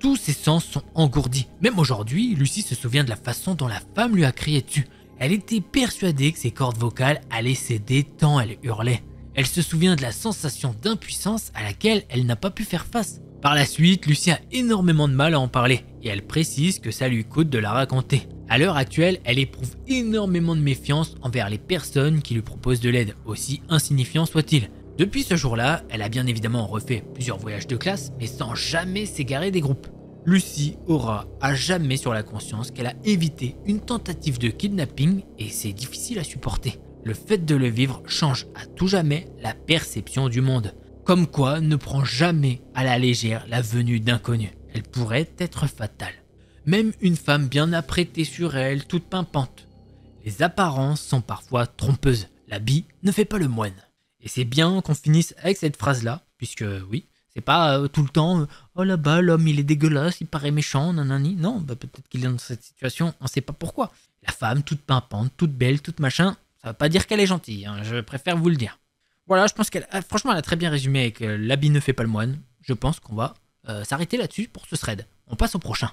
Tous ses sens sont engourdis. Même aujourd'hui, Lucie se souvient de la façon dont la femme lui a crié dessus. Elle était persuadée que ses cordes vocales allaient céder tant elle hurlait. Elle se souvient de la sensation d'impuissance à laquelle elle n'a pas pu faire face. Par la suite, Lucie a énormément de mal à en parler et elle précise que ça lui coûte de la raconter. À l'heure actuelle, elle éprouve énormément de méfiance envers les personnes qui lui proposent de l'aide, aussi insignifiants soient-ils. Depuis ce jour-là, elle a bien évidemment refait plusieurs voyages de classe, mais sans jamais s'égarer des groupes. Lucie aura à jamais sur la conscience qu'elle a évité une tentative de kidnapping et c'est difficile à supporter. Le fait de le vivre change à tout jamais la perception du monde. Comme quoi, ne prend jamais à la légère la venue d'inconnus. Elle pourrait être fatale. Même une femme bien apprêtée sur elle, toute pimpante. Les apparences sont parfois trompeuses. L'habit ne fait pas le moine. Et c'est bien qu'on finisse avec cette phrase-là, puisque oui, c'est pas tout le temps oh là-bas, l'homme il est dégueulasse, il paraît méchant, nanani. Non, peut-être qu'il est dans cette situation, on sait pas pourquoi. La femme, toute pimpante, toute belle, toute machin, ça veut pas dire qu'elle est gentille, hein, je préfère vous le dire. Voilà, je pense franchement, elle a très bien résumé avec l'habit ne fait pas le moine. Je pense qu'on va s'arrêter là-dessus pour ce thread. On passe au prochain.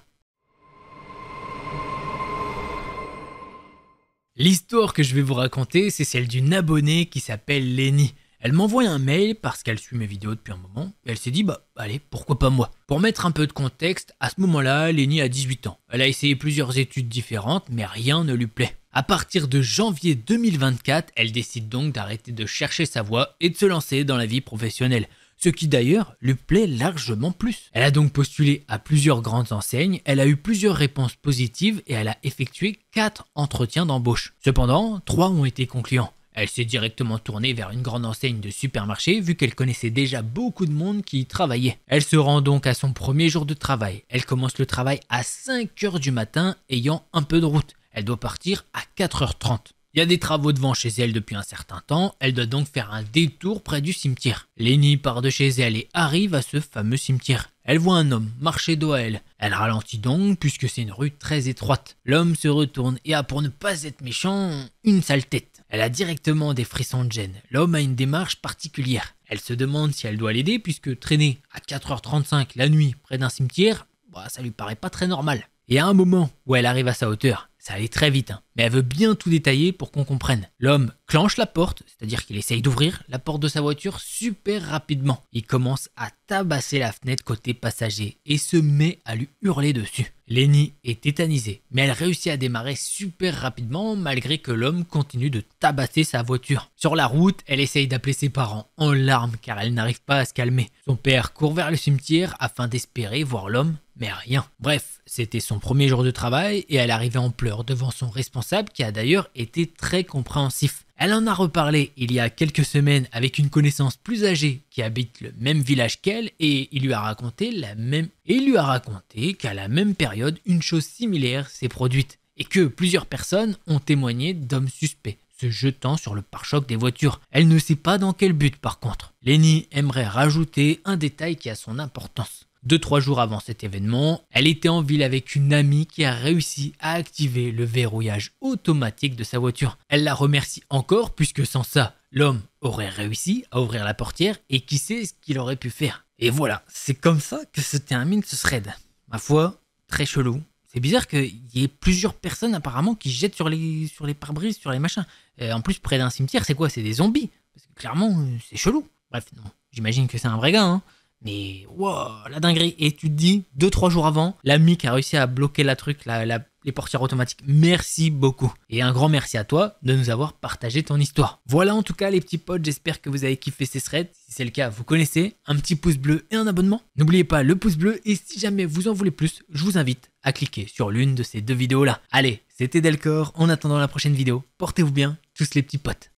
L'histoire que je vais vous raconter, c'est celle d'une abonnée qui s'appelle Lenny. Elle m'envoie un mail parce qu'elle suit mes vidéos depuis un moment et elle s'est dit allez, pourquoi pas moi. Pour mettre un peu de contexte, à ce moment-là, Lenny a 18 ans. Elle a essayé plusieurs études différentes mais rien ne lui plaît. À partir de janvier 2024, elle décide donc d'arrêter de chercher sa voie et de se lancer dans la vie professionnelle. Ce qui d'ailleurs lui plaît largement plus. Elle a donc postulé à plusieurs grandes enseignes, elle a eu plusieurs réponses positives et elle a effectué 4 entretiens d'embauche. Cependant, 3 ont été concluants. Elle s'est directement tournée vers une grande enseigne de supermarché vu qu'elle connaissait déjà beaucoup de monde qui y travaillait. Elle se rend donc à son premier jour de travail. Elle commence le travail à 5h du matin ayant un peu de route. Elle doit partir à 4h30. Il y a des travaux devant chez elle depuis un certain temps, elle doit donc faire un détour près du cimetière. Lenny part de chez elle et arrive à ce fameux cimetière. Elle voit un homme marcher dos à elle. Elle ralentit donc puisque c'est une rue très étroite. L'homme se retourne et a, pour ne pas être méchant, une sale tête. Elle a directement des frissons de gêne. L'homme a une démarche particulière. Elle se demande si elle doit l'aider puisque traîner à 4h35 la nuit près d'un cimetière, ça lui paraît pas très normal. Et à un moment où elle arrive à sa hauteur, ça allait très vite, mais elle veut bien tout détailler pour qu'on comprenne. L'homme clenche la porte, c'est-à-dire qu'il essaye d'ouvrir la porte de sa voiture super rapidement. Il commence à tabasser la fenêtre côté passager et se met à lui hurler dessus. Lenny est tétanisée, mais elle réussit à démarrer super rapidement malgré que l'homme continue de tabasser sa voiture. Sur la route, elle essaye d'appeler ses parents en larmes car elle n'arrive pas à se calmer. Son père court vers le cimetière afin d'espérer voir l'homme, mais rien. Bref, c'était son premier jour de travail et elle arrivait en pleurs devant son responsable qui a d'ailleurs été très compréhensif. Elle en a reparlé il y a quelques semaines avec une connaissance plus âgée qui habite le même village qu'elle et il lui a raconté qu'à la même période, une chose similaire s'est produite et que plusieurs personnes ont témoigné d'hommes suspects se jetant sur le pare-choc des voitures. Elle ne sait pas dans quel but par contre. Lenny aimerait rajouter un détail qui a son importance. 2-3 jours avant cet événement, elle était en ville avec une amie qui a réussi à activer le verrouillage automatique de sa voiture. Elle la remercie encore puisque sans ça, l'homme aurait réussi à ouvrir la portière et qui sait ce qu'il aurait pu faire. Et voilà, c'est comme ça que se termine ce thread. Ma foi, très chelou. C'est bizarre qu'il y ait plusieurs personnes apparemment qui jettent sur les pare-brises, sur les machins. En plus, près d'un cimetière, c'est quoi? C'est des zombies. Parce que clairement, c'est chelou. Bref, non, j'imagine que c'est un vrai gars, hein. Mais wow, la dinguerie. Et tu te dis, 2-3 jours avant, l'ami qui a réussi à bloquer les portières automatiques, merci beaucoup. Et un grand merci à toi de nous avoir partagé ton histoire. Voilà en tout cas les petits potes, j'espère que vous avez kiffé ces threads. Si c'est le cas, vous connaissez, un petit pouce bleu et un abonnement. N'oubliez pas le pouce bleu et si jamais vous en voulez plus, je vous invite à cliquer sur l'une de ces 2 vidéos là. Allez, c'était Delcor, en attendant la prochaine vidéo, portez-vous bien, tous les petits potes.